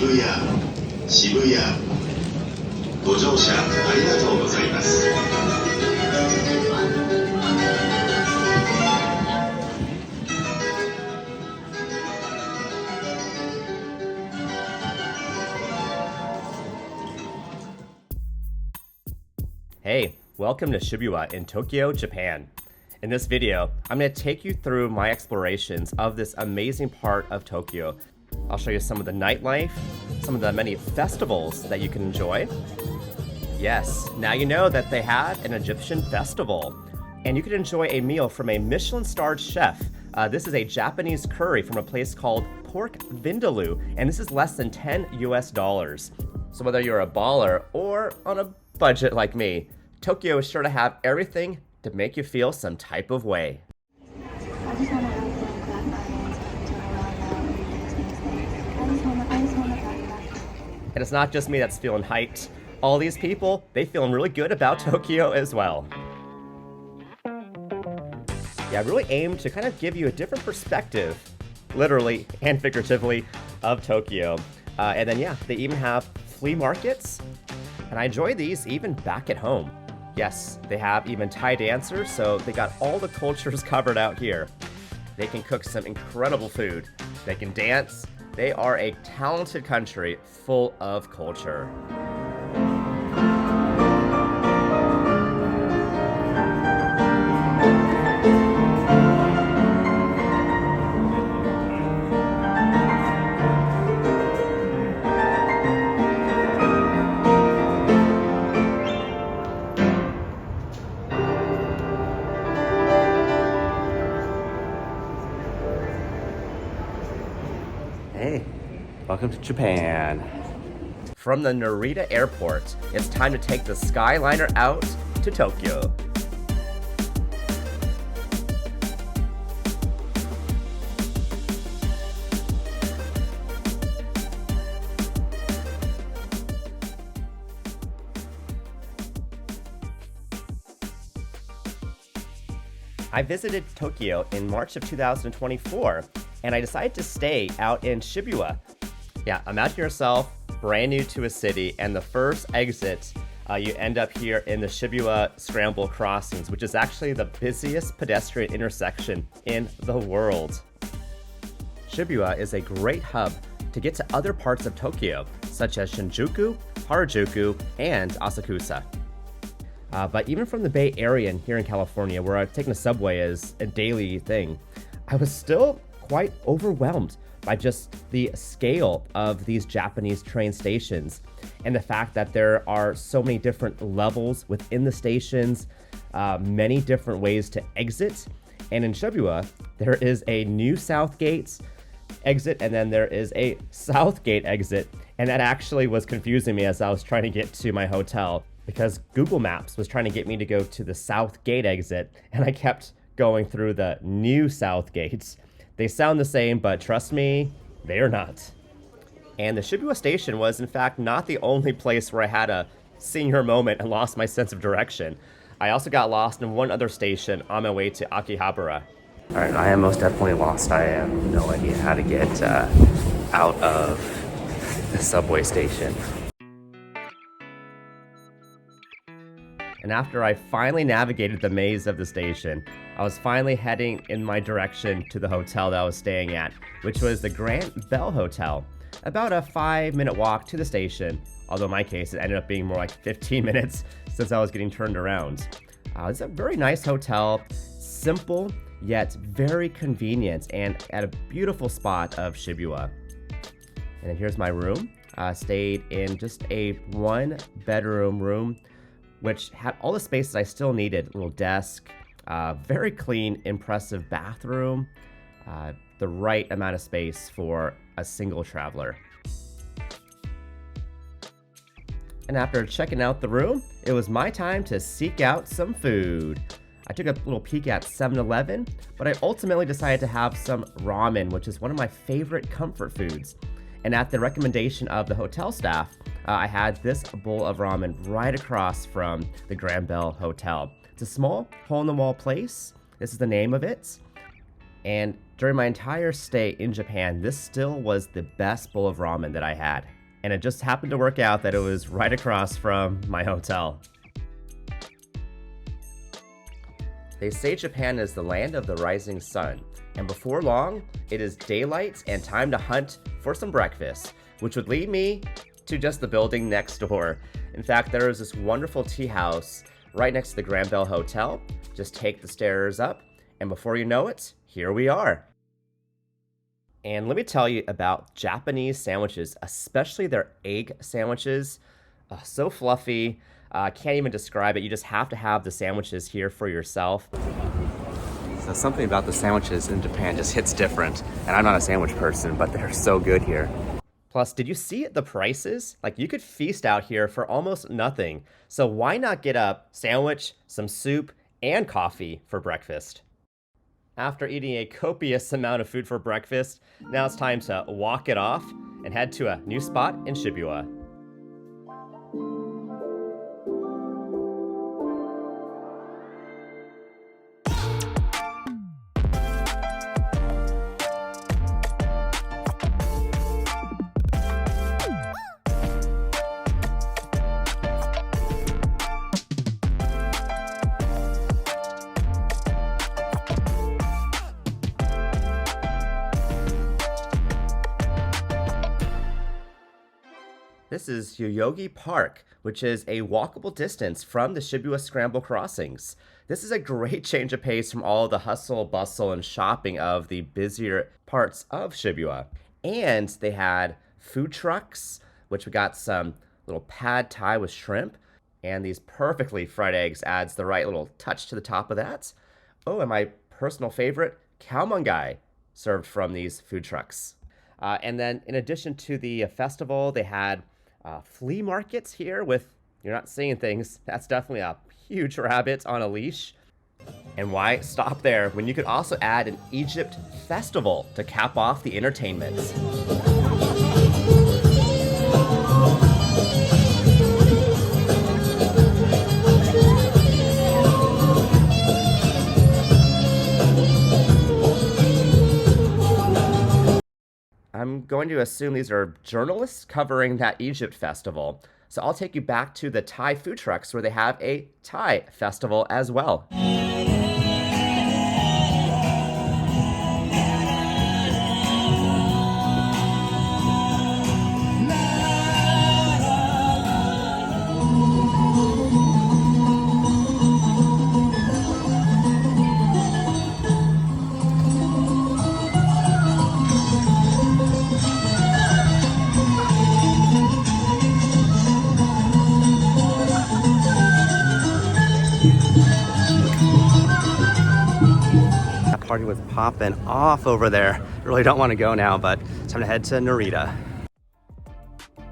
渋谷ご乗車ありがとうございます。Hey, welcome to Shibuya in Tokyo, Japan. In this video, I'm going to take you through my explorations of this amazing part of Tokyo. I'll show you some of the nightlife, some of the many festivals that you can enjoy. Yes, now you know that they had an Egyptian festival, and you can enjoy a meal from a Michelin-starred chef. This is a Japanese curry from a place called Pork Vindaloo, and this is less than $10 US. So whether you're a baller or on a budget like me, Tokyo is sure to have everything to make you feel some type of way. And it's not just me that's feeling hyped. All these people, they feeling really good about Tokyo as well. Yeah, I really aim to kind of give you a different perspective, literally and figuratively, of Tokyo. And then yeah, they even have flea markets, and I enjoy these even back at home. Yes, they have even Thai dancers, so they got all the cultures covered out here. They can cook some incredible food. They can dance. They are a talented country full of culture. Hey, welcome to Japan. From the Narita airport, it's time to take the Skyliner out to Tokyo. I visited Tokyo in March of 2024, and I decided to stay out in Shibuya. Yeah, imagine yourself brand new to a city, and the first exit, you end up here in the Shibuya Scramble Crossings, which is actually the busiest pedestrian intersection in the world. Shibuya is a great hub to get to other parts of Tokyo, such as Shinjuku, Harajuku, and Asakusa. But even from the Bay Area and here in California, where I've taken the subway as a daily thing, I was still quite overwhelmed by just the scale of these Japanese train stations and the fact that there are so many different levels within the stations, many different ways to exit. And in Shibuya, there is a new South Gate exit, and then there is a South Gate exit. And that actually was confusing me as I was trying to get to my hotel, because Google Maps was trying to get me to go to the South Gate exit, and I kept going through the new South Gates. They sound the same, but trust me, they are not. And the Shibuya station was, in fact, not the only place where I had a senior moment and lost my sense of direction. I also got lost in one other station on my way to Akihabara. All right, I am most definitely lost. I have no idea how to get out of the subway station. And after I finally navigated the maze of the station, I was finally heading in my direction to the hotel that I was staying at, which was the Granbell Hotel. About a 5-minute walk to the station, although in my case it ended up being more like 15 minutes since I was getting turned around. It's a very nice hotel, simple yet very convenient, and at a beautiful spot of Shibuya. And then here's my room. Stayed in just a 1-bedroom room, which had all the space that I still needed. A little desk, very clean, impressive bathroom, the right amount of space for a single traveler. And after checking out the room, it was my time to seek out some food. I took a little peek at 7-Eleven, but I ultimately decided to have some ramen, which is one of my favorite comfort foods. And at the recommendation of the hotel staff, I had this bowl of ramen right across from the Granbell Hotel. It's a small hole-in-the-wall place. This is the name of it. And during my entire stay in Japan, this still was the best bowl of ramen that I had. And it just happened to work out that it was right across from my hotel. They say Japan is the land of the rising sun, and before long, it is daylight and time to hunt for some breakfast, which would lead me to just the building next door. In fact, there is this wonderful tea house right next to the Granbell Hotel. Just take the stairs up, and before you know it, here we are. And let me tell you about Japanese sandwiches, especially their egg sandwiches. So fluffy. Can't even describe it. You just have to have the sandwiches here for yourself. So something about the sandwiches in Japan just hits different. And I'm not a sandwich person, but they're so good here. Plus, did you see the prices? Like, you could feast out here for almost nothing. So why not get a sandwich, some soup, and coffee for breakfast? After eating a copious amount of food for breakfast, now it's time to walk it off and head to a new spot in Shibuya. This is Yoyogi Park, which is a walkable distance from the Shibuya Scramble Crossings. This is a great change of pace from all the hustle, bustle, and shopping of the busier parts of Shibuya. And they had food trucks, which we got some little pad thai with shrimp, and these perfectly fried eggs adds the right little touch to the top of that. Oh, and my personal favorite, khao served from these food trucks. And then in addition to the festival, they had flea markets here with, you're not seeing things, that's definitely a huge rabbit on a leash. And why stop there when you could also add an Egypt festival to cap off the entertainments? I'm going to assume these are journalists covering that Egypt festival. So I'll take you back to the Thai food trucks where they have a Thai festival as well. Party was popping off over there. Really don't want to go now, but it's time to head to Narita.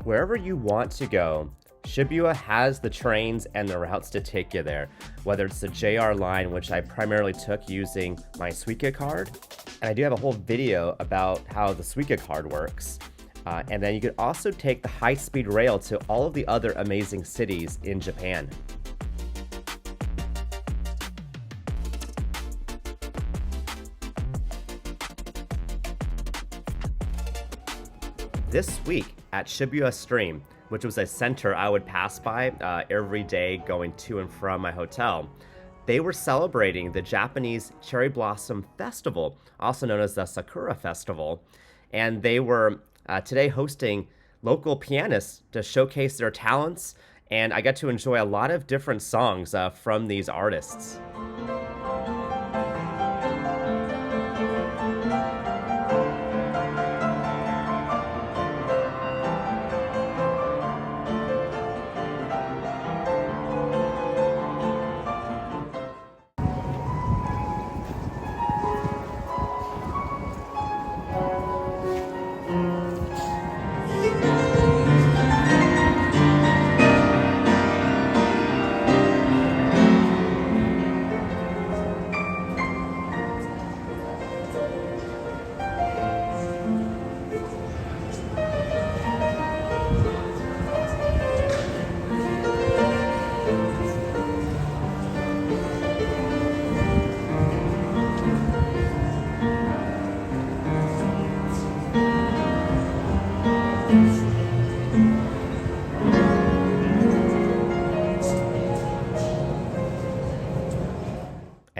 Wherever you want to go, Shibuya has the trains and the routes to take you there. Whether it's the JR line, which I primarily took using my Suica card, and I do have a whole video about how the Suica card works. And then you could also take the high-speed rail to all of the other amazing cities in Japan. This week at Shibuya Stream, which was a center I would pass by every day going to and from my hotel, they were celebrating the Japanese Cherry Blossom Festival, also known as the Sakura Festival. And they were today hosting local pianists to showcase their talents, and I got to enjoy a lot of different songs from these artists.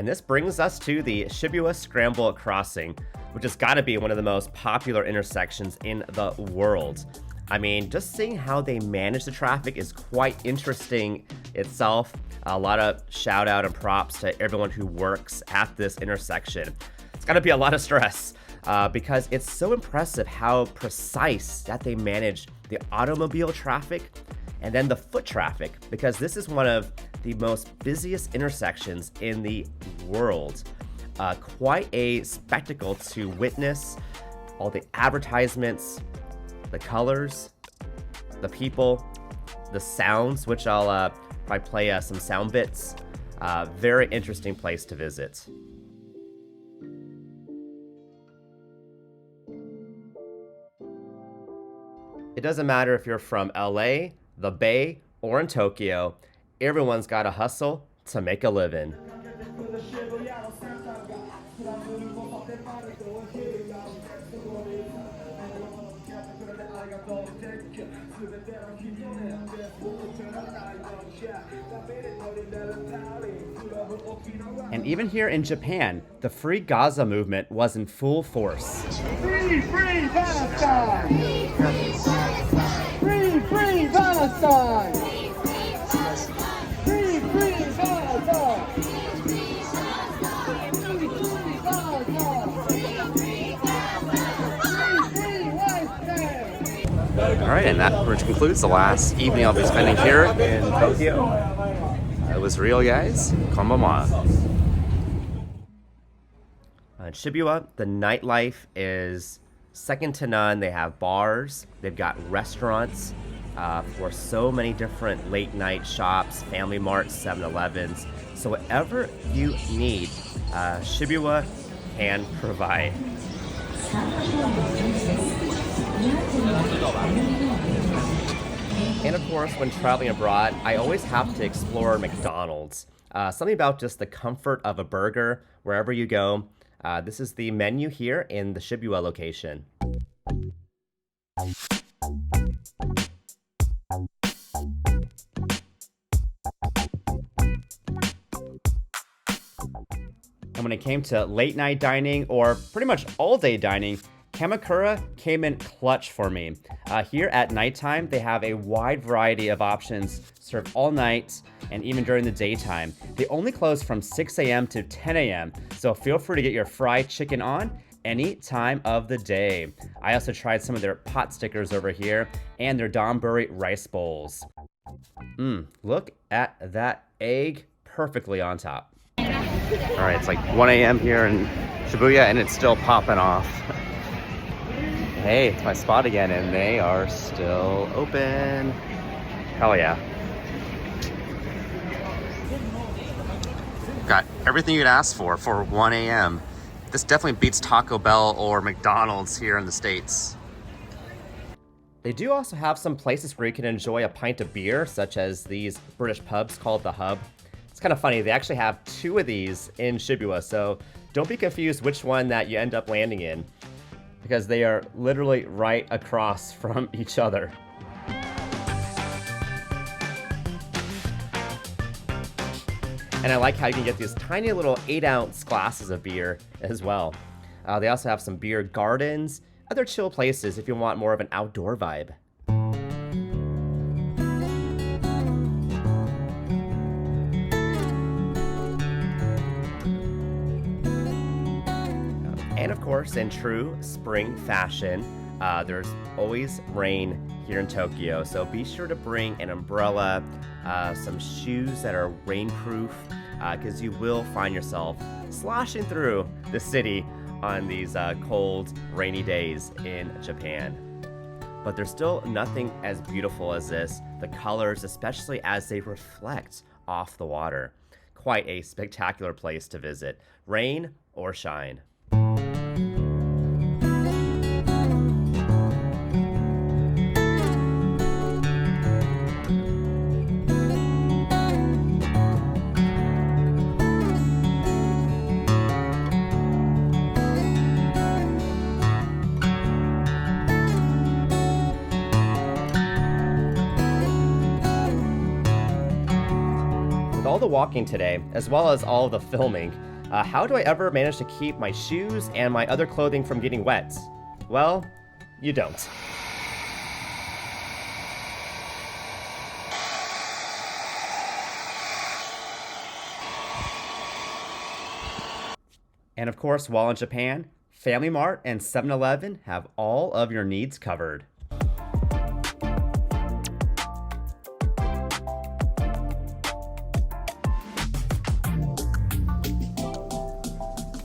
this brings us to the Shibuya Scramble Crossing, which has got to be one of the most popular intersections in the world. I mean, just seeing how they manage the traffic is quite interesting itself. A lot of shout out and props to everyone who works at this intersection. It's got to be a lot of stress because it's so impressive how precise that they manage the automobile traffic and then the foot traffic, because this is one of the most busiest intersections in the world. Quite a spectacle to witness. All the advertisements, the colors, the people, the sounds, which I'll probably play some sound bits. Very interesting place to visit. It doesn't matter if you're from LA, the Bay, or in Tokyo, everyone's got to hustle to make a living. And even here in Japan, the Free Gaza movement was in full force. Free Palestine! Free Palestine! Free Palestine! Alright, and that pretty much concludes the last evening I'll be spending here in Tokyo. It was real, guys. Konbanwa. In Shibuya, the nightlife is second to none. They have bars, they've got restaurants for so many different late night shops, family marts, 7-Elevens. So whatever you need, Shibuya can provide. And of course, when traveling abroad, I always have to explore McDonald's. Something about just the comfort of a burger wherever you go. This is the menu here in the Shibuya location. And when it came to late night dining, or pretty much all day dining, Kamakura came in clutch for me. Here at nighttime, they have a wide variety of options served all night and even during the daytime. They only close from 6 a.m. to 10 a.m., so feel free to get your fried chicken on any time of the day. I also tried some of their pot stickers over here and their donburi rice bowls. Look at that egg perfectly on top. All right, it's like 1 a.m. here in Shibuya and it's still popping off. Hey, it's my spot again, and they are still open. Hell yeah. Got everything you'd ask for 1 a.m. This definitely beats Taco Bell or McDonald's here in the States. They do also have some places where you can enjoy a pint of beer, such as these British pubs called The Hub. It's kind of funny, they actually have 2 of these in Shibuya, so don't be confused which one that you end up landing in, because they are literally right across from each other. And I like how you can get these tiny little 8-ounce glasses of beer as well. They also have some beer gardens, other chill places if you want more of an outdoor vibe. And of course, in true spring fashion, there's always rain here in Tokyo, so be sure to bring an umbrella, some shoes that are rainproof, because you will find yourself sloshing through the city on these cold, rainy days in Japan. But there's still nothing as beautiful as this, the colors, especially as they reflect off the water. Quite a spectacular place to visit, rain or shine. All the walking today, as well as all the filming, How do I ever manage to keep my shoes and my other clothing from getting wet? Well, you don't. And of course, while in Japan, Family Mart and 7-Eleven have all of your needs covered.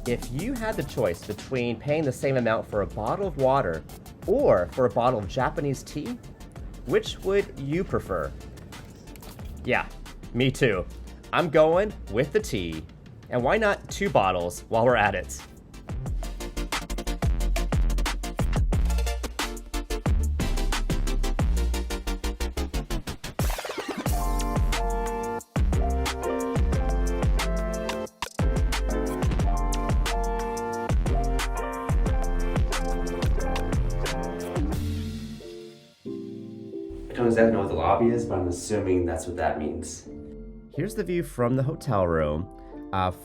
If you had the choice between paying the same amount for a bottle of water or for a bottle of Japanese tea, which would you prefer? Yeah, me too. I'm going with the tea. And why not 2 bottles while we're at it? I don't exactly know what the lobby is, but I'm assuming that's what that means. Here's the view from the hotel room.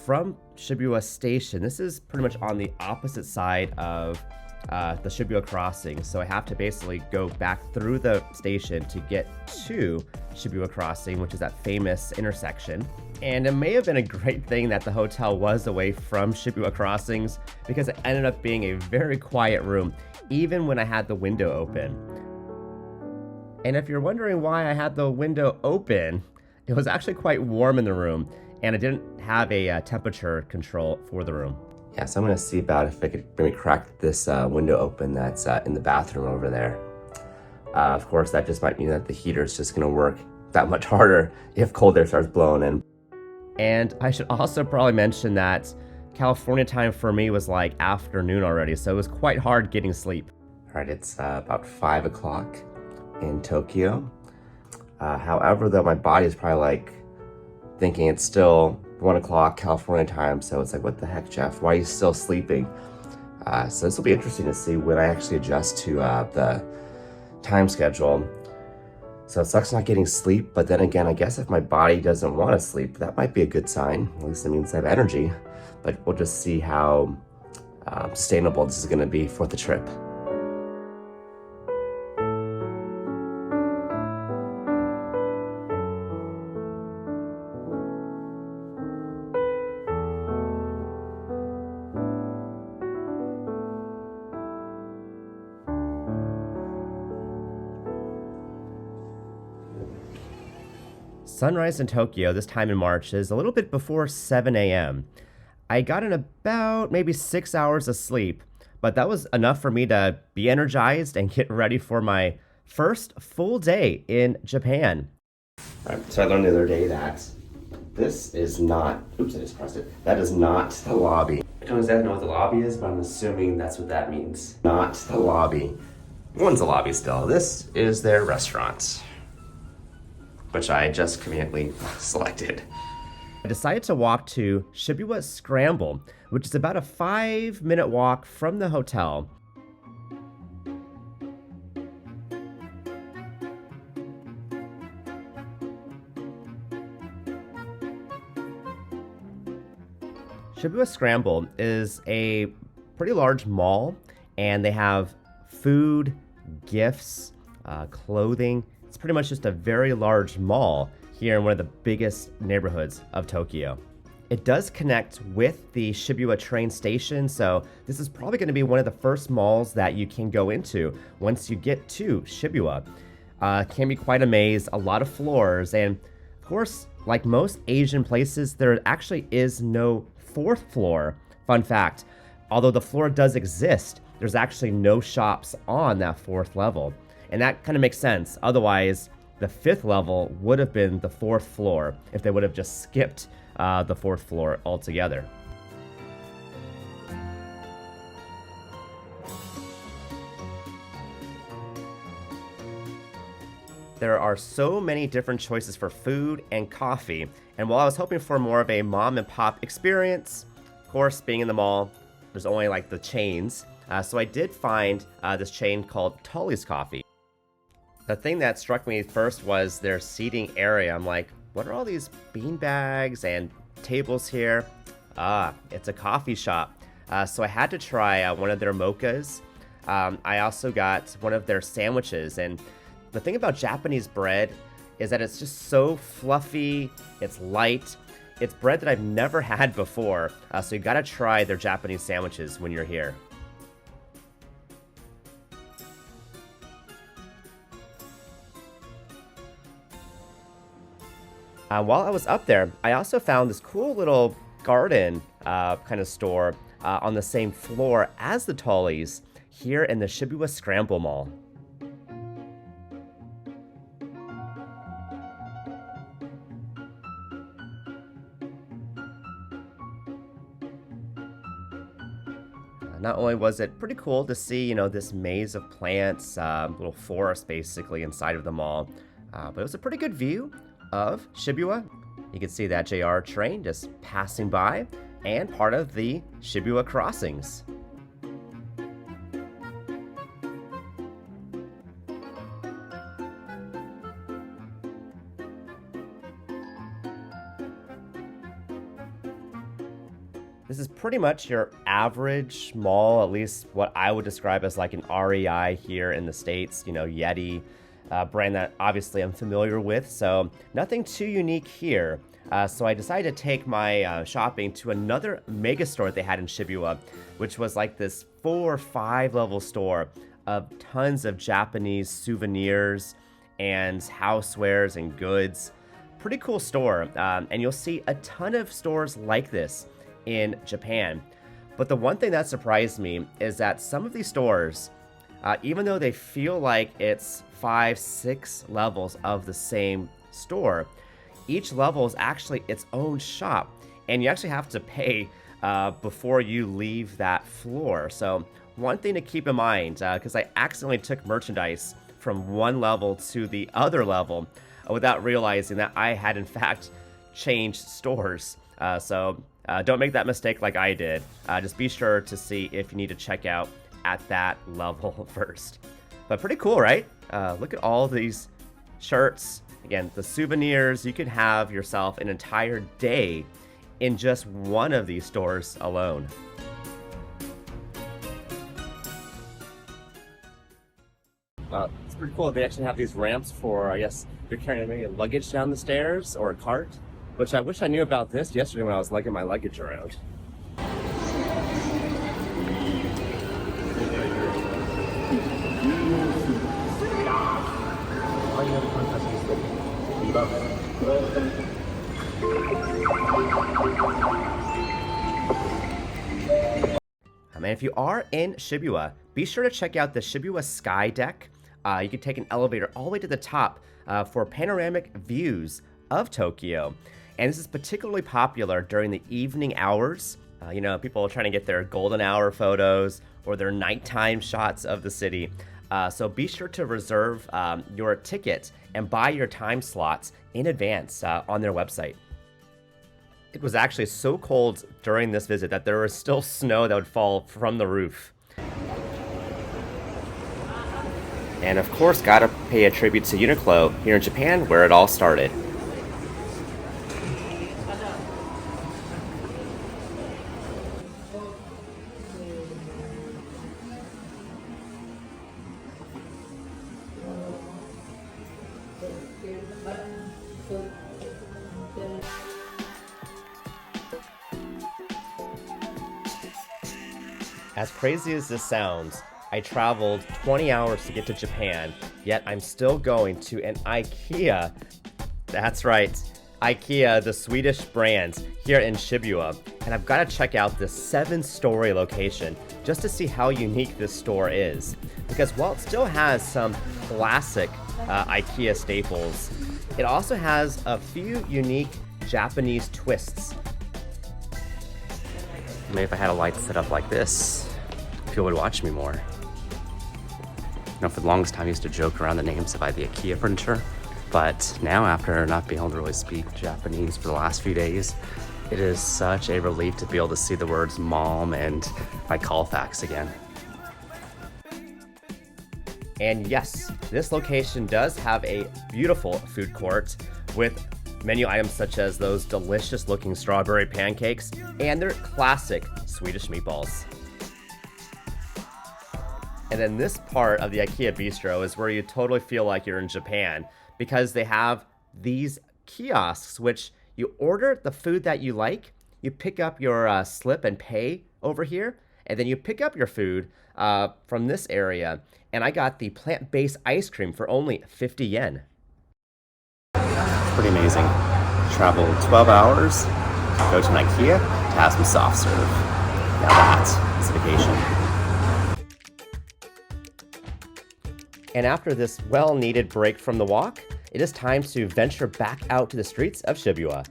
From Shibuya Station, this is pretty much on the opposite side of the Shibuya Crossing, so I have to basically go back through the station to get to Shibuya Crossing, which is that famous intersection. And it may have been a great thing that the hotel was away from Shibuya Crossings, because it ended up being a very quiet room, even when I had the window open. And if you're wondering why I had the window open, it was actually quite warm in the room, and I didn't have a temperature control for the room. Yeah, so I'm gonna see about if I could maybe crack this window open that's in the bathroom over there. Of course, that just might mean that the heater is just gonna work that much harder if cold air starts blowing in. And I should also probably mention that California time for me was like afternoon already, so it was quite hard getting sleep. All right, it's about 5 o'clock in Tokyo. However, though, my body is probably like thinking it's still 1 o'clock California time, so it's like, what the heck, Jeff? Why are you still sleeping? So this will be interesting to see when I actually adjust to the time schedule. So it sucks not getting sleep, but then again, I guess if my body doesn't want to sleep, that might be a good sign. At least it means I have energy, but we'll just see how sustainable this is going to be for the trip. Sunrise in Tokyo this time in March is a little bit before 7 a.m. I got in about maybe 6 hours of sleep, but that was enough for me to be energized and get ready for my first full day in Japan. All right, so I learned the other day that this is not, oops, I just pressed it. That is not the lobby. I don't exactly know what the lobby is, but I'm assuming that's what that means. Not the lobby. One's the lobby still. This is their restaurant, which I just conveniently selected. I decided to walk to Shibuya Scramble, which is about a 5-minute walk from the hotel. Shibuya Scramble is a pretty large mall, and they have food, gifts, clothing. It's pretty much just a very large mall here in one of the biggest neighborhoods of Tokyo. It does connect with the Shibuya train station, so this is probably going to be one of the first malls that you can go into once you get to Shibuya. Can be quite a maze, a lot of floors, and of course, like most Asian places, there actually is no 4th floor. Fun fact, although the floor does exist, there's actually no shops on that 4th level. And that kind of makes sense. Otherwise, the 5th level would have been the 4th floor if they would have just skipped the 4th floor altogether. There are so many different choices for food and coffee, and while I was hoping for more of a mom and pop experience, of course, being in the mall, there's only like the chains. So I did find this chain called Tully's Coffee. The thing that struck me first was their seating area. I'm like, what are all these bean bags and tables here? It's a coffee shop. So I had to try one of their mochas. I also got one of their sandwiches. And the thing about Japanese bread is that it's just so fluffy, it's light. It's bread that I've never had before, so you gotta try their Japanese sandwiches when you're here. While I was up there, I also found this cool little garden kind of store on the same floor as the Tullies here in the Shibuya Scramble Mall. Not only was it pretty cool to see, you know, this maze of plants, little forest basically inside of the mall, but it was a pretty good view of Shibuya. You can see that JR train just passing by and part of the Shibuya Crossings. This is pretty much your average mall, at least what I would describe as like an REI here in the States, you know, Yeti, brand that obviously I'm familiar with, so nothing too unique here. So I decided to take my shopping to another mega store that they had in Shibuya, which was like this 4 or 5 level store of tons of Japanese souvenirs and housewares and goods. Pretty cool store, and you'll see a ton of stores like this in Japan. But the one thing that surprised me is that some of these stores, even though they feel like it's 5, 6 levels of the same store, each level is actually its own shop, and you actually have to pay before you leave that floor. So one thing to keep in mind, because I accidentally took merchandise from one level to the other level without realizing that I had in fact changed stores. So don't make that mistake like I did. Just be sure to see if you need to check out at that level first. But pretty cool, right? Look at all these shirts. Again, the souvenirs. You could have yourself an entire day in just one of these stores alone. It's pretty cool. They actually have these ramps for, I guess, if you're carrying maybe luggage down the stairs or a cart. Which I wish I knew about this yesterday when I was lugging my luggage around. And if you are in Shibuya, be sure to check out the Shibuya Sky deck. You can take an elevator all the way to the top for panoramic views of Tokyo. And this is particularly popular during the evening hours. You know, people are trying to get their golden hour photos or their nighttime shots of the city. So be sure to reserve your ticket and buy your time slots in advance on their website. It was actually so cold during this visit that there was still snow that would fall from the roof. And of course, gotta pay a tribute to Uniqlo here in Japan, where it all started. As crazy as this sounds, I traveled 20 hours to get to Japan, yet I'm still going to an IKEA. That's right, IKEA, the Swedish brand, here in Shibuya. And I've got to check out this 7-story location just to see how unique this store is. Because while it still has some classic IKEA staples, it also has a few unique Japanese twists. Maybe if I had a light set up like this, people would watch me more. You know, for the longest time I used to joke around the names of the IKEA furniture, but now after not being able to really speak Japanese for the last few days, it is such a relief to be able to see the words mom and my Colfax again. And yes, this location does have a beautiful food court with Menu items such as those delicious looking strawberry pancakes and their classic Swedish meatballs. And then this part of the IKEA bistro is where you totally feel like you're in Japan, because they have these kiosks which you order the food that you like, you pick up your slip and pay over here, and then you pick up your food from this area. And I got the plant-based ice cream for only 50 yen. It's pretty amazing. Travel 12 hours, go to an IKEA to have some soft serve. Now that is a vacation. And after this well-needed break from the walk, it is time to venture back out to the streets of Shibuya.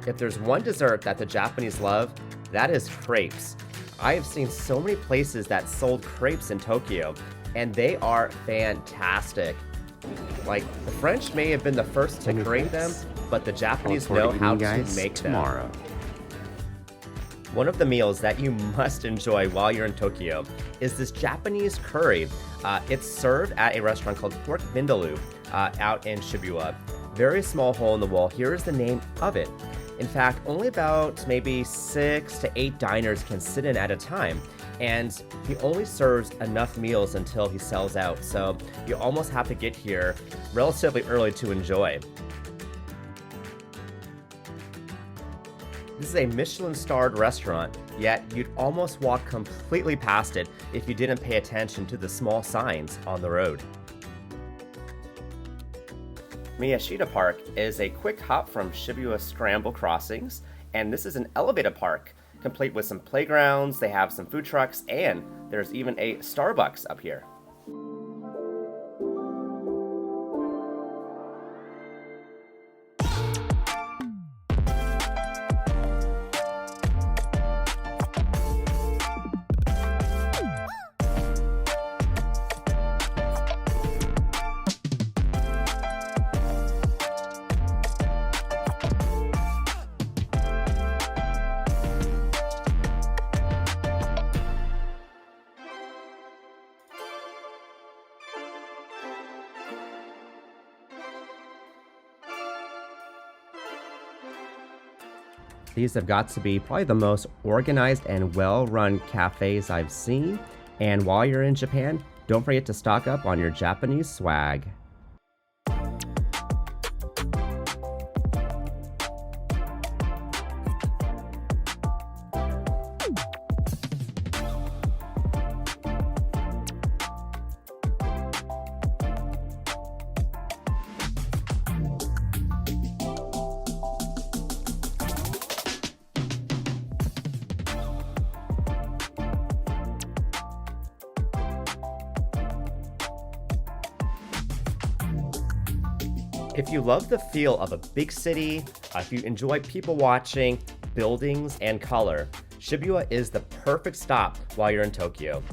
If there's one dessert that the Japanese love, that is crepes. I have seen so many places that sold crepes in Tokyo, and they are fantastic. Like, the French may have been the first to create them, but the Japanese know how to make them. One of the meals that you must enjoy while you're in Tokyo is this Japanese curry. It's served at a restaurant called Pork Vindaloo out in Shibuya. Very small hole in the wall. Here is the name of it. In fact, only about maybe 6 to 8 diners can sit in at a time, and he only serves enough meals until he sells out, so you almost have to get here relatively early to enjoy. This is a Michelin-starred restaurant, yet you'd almost walk completely past it if you didn't pay attention to the small signs on the road. Miyashita Park is a quick hop from Shibuya Scramble Crossings, and this is an elevated park, complete with some playgrounds, they have some food trucks, and there's even a Starbucks up here. These have got to be probably the most organized and well-run cafes I've seen. And while you're in Japan, don't forget to stock up on your Japanese swag. If you love the feel of a big city, if you enjoy people watching, buildings, and color, Shibuya is the perfect stop while you're in Tokyo.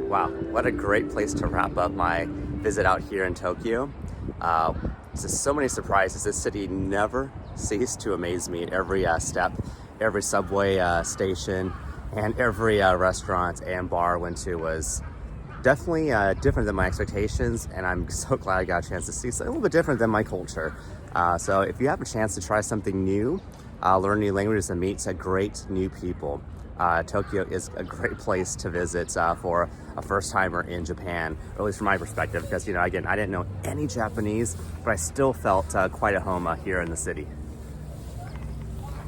Wow, what a great place to wrap up my visit out here in Tokyo. Just so many surprises. This city never ceased to amaze me at every step, every subway station, and every restaurant and bar I went to was definitely different than my expectations, and I'm so glad I got a chance to see something a little bit different than my culture. So if you have a chance to try something new, learn new languages and meet great new people, Tokyo is a great place to visit for a first timer in Japan, or at least from my perspective, because, you know, again, I didn't know any Japanese, but I still felt quite at home here in the city.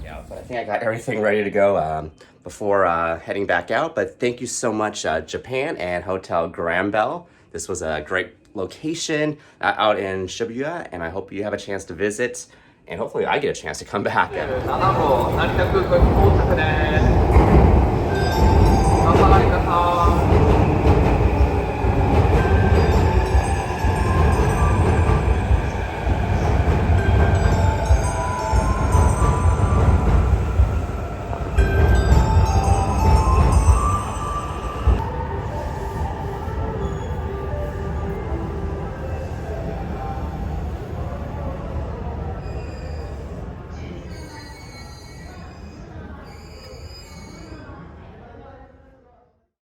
Yeah, but I think I got everything ready to go before heading back out. But thank you so much, Japan and Hotel Granbell. This was a great location out in Shibuya, and I hope you have a chance to visit, and hopefully I get a chance to come back. 7号成田空港に到着です。お下がりください。